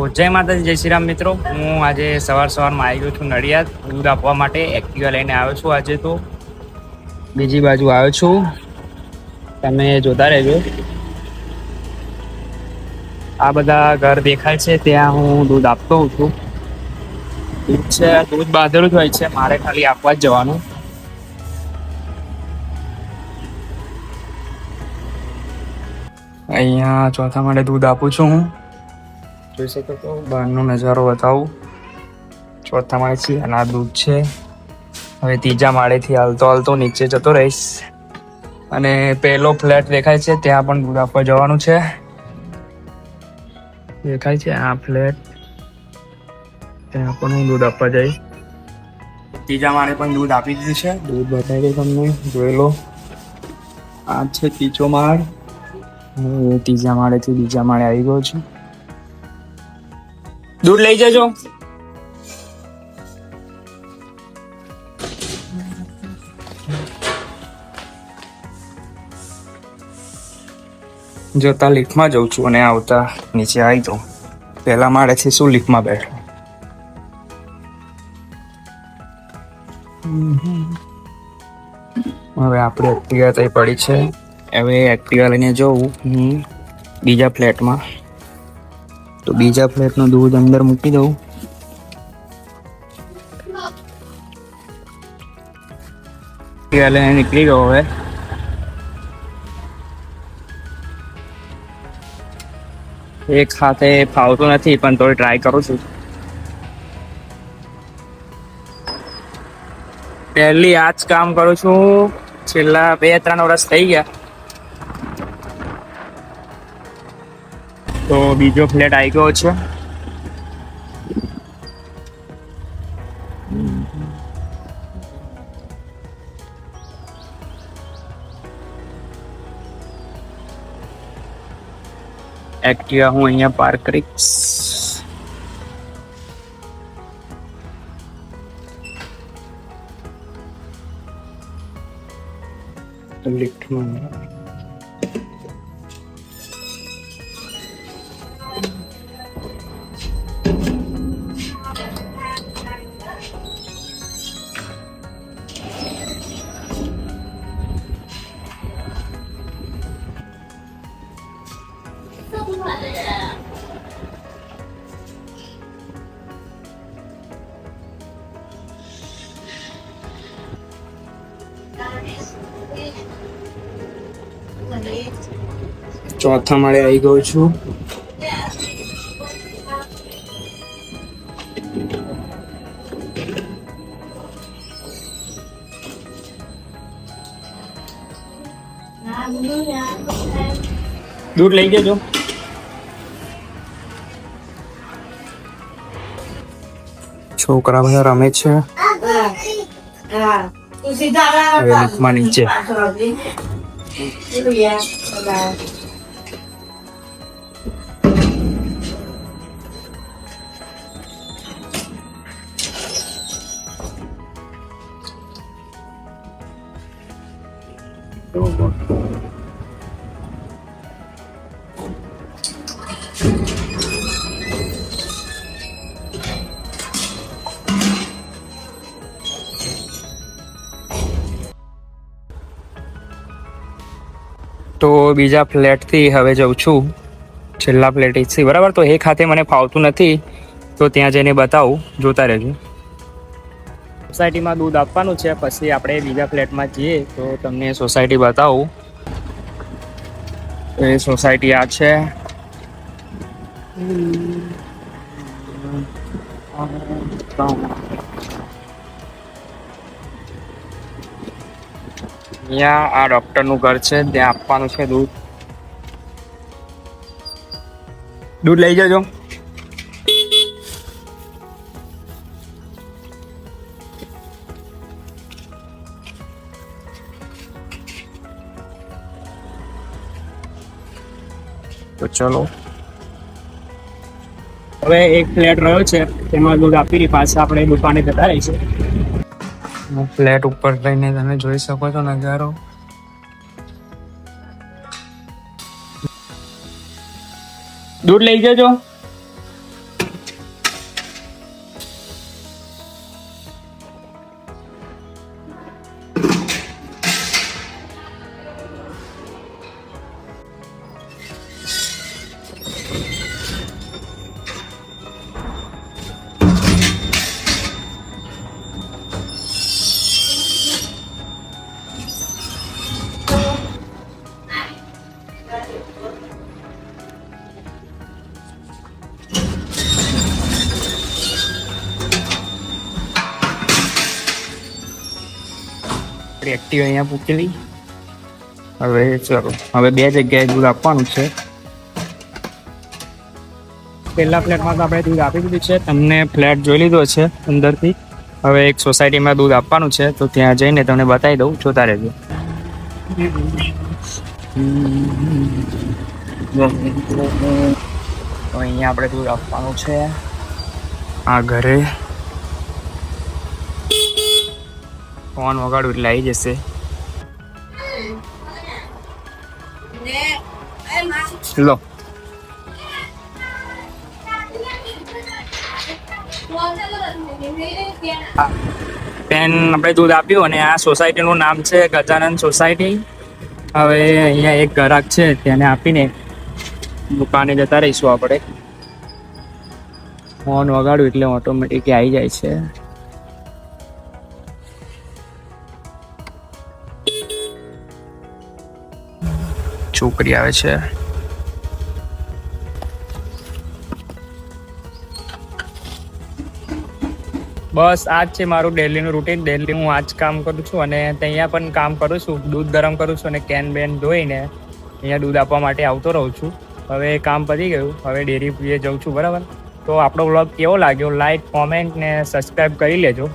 તો જય માતાજી, જય શ્રી રામ મિત્રો. હું આજે સવારમાં આવી ગયો છું નડિયાદ દૂધ આપવા માટે. એક્ટિવા લઈને આવ્યો છું. આજે તો બીજી બાજુ આવ્યો છું, તમે જોતા રહેજો. આ બધા ઘર દેખાય છે, ત્યાં હું દૂધ આપતો હોઉં છું. દૂધ બાંધેલું જ હોય છે, મારે ખાલી આપવા જ જવાનું. અહીંયા ચોથા માળે દૂધ આપું છું હું. જોઈ શકો છો, બહારનો નજારો બતાવું. ચોથા માળેથી અને આ દૂધ છે. હવે ત્રીજા માળેથી હાલતો નીચે જતો રહીશ, અને પહેલો ફ્લેટ દેખાય છે, ત્યાં પણ દૂધ આપવા જવાનું છે. દેખાય છે આ ફ્લેટ, ત્યાં પણ હું દૂધ આપવા જઈશ. ત્રીજા માળે પણ દૂધ આપી દીધું છે. દૂધ બતાવી દઉં તમને, જોઈ લો. આ છે ત્રીજો માળ. હું ત્રીજા માળેથી બીજા માળે આવી ગયો છું. દૂધ લઈ જજો. જોતા લિફ્ટમાં જઉં છું અને આવતા નીચે આવી જાઉં. પહેલા માળેથી શું લિફ્ટમાં બેઠો. હવે આપણે એક્ટિવા તઈ પડી છે. હવે એક્ટિવા લઈને જવું હું બીજા ફ્લેટમાં. તો બીજા ફ્લેટનું દૂધ અંદર મૂકી દઉં. એક્ટિવા લઈને નીકળી ગયો. હવે એક સાથે ફાવતું નથી, પણ થોડી ટ્રાય કરું છું. પહેલી આ જ કામ કરું છું, છેલ્લા 2-3 વર્ષ થઈ ગયા. તો બીજો ફ્લેટ આવી ગયો છે. એક્ટિવા હું અહીંયા પાર્ક કરીશ. લિફ્ટમાં ચોથા માળે આવી ગયો છું. દૂધ લઈ જજો. છોકરા બધા રમે છે. હવે લિફ્ટમાં નીચે. તો બીજા ફ્લેટથી હવે જઉં છું છેલ્લા ફ્લેટથી, બરાબર. તો એ ખાતે મને ફાવતું નથી, તો ત્યાં જઈને બતાવું. જોતા રહેજો. સોસાયટીમાં દૂધ આપવાનું છે, પછી આપણે બીજા ફ્લેટમાં જઈએ તો તમને સોસાયટી બતાવું. એ સોસાયટી આ છે. અહીંયા આ ડોક્ટરનું ઘર છે, ત્યાં આપવાનું છે દૂધ. દૂધ લઈ જજો. તો ચલો, હવે એક ફ્લેટ રહ્યો છે, તેમાં દૂધ આપીને પાછા આપણે દુકાને જતા રહીશું. ફ્લેટ ઉપર લઈને તમે જોઈ શકો છો નજારો. દૂધ લઈ જજો. આપણી એક્ટિવ અહીંયા મૂકેલી. હવે ચલો, હવે 2 જગ્યાએ દૂધ આપવાનું છે. પહેલા ફ્લેટમાં તો આપણે દૂધ આપી દીધું છે, તમને ફ્લેટ જોઈ લીધો છે અંદરથી. હવે એક સોસાયટીમાં દૂધ આપવાનું છે, તો ત્યાં જઈને તમને બતાવી દઉં, જોતા રહેજો. તો અહીંયા આપણે દૂધ આપવાનું છે. આ ઘરે ફોન વગાડું એટલે આવી જશે. લો, પેન આપણે દૂધ આપ્યું અને આ સોસાયટીનું નામ છે ગજાનંદ સોસાયટી. હવે અહીંયા એક ગ્રાહક છે, તેને આપીને દુકાને જતા રહીશું આપણે. ફોન વગાડું એટલે ઓટોમેટિક આવી જાય છે. છોકરી આવે છે. બસ આ જ છે મારું ડેલીનું રૂટીન. ડેલી હું આ જ કામ કરું છું અને અહીંયા પણ કામ કરું છું. દૂધ ગરમ કરું છું અને કેન બેન ધોઈને અહીંયા દૂધ આપવા માટે આવતો રહું છું. હવે કામ પતી ગયું, હવે ડેરી પીએ જઉં છું. બરાબર, તો આપણો વ્લોગ કેવો લાગ્યો લાઈક, કોમેન્ટ ને સબસ્ક્રાઈબ કરી લેજો.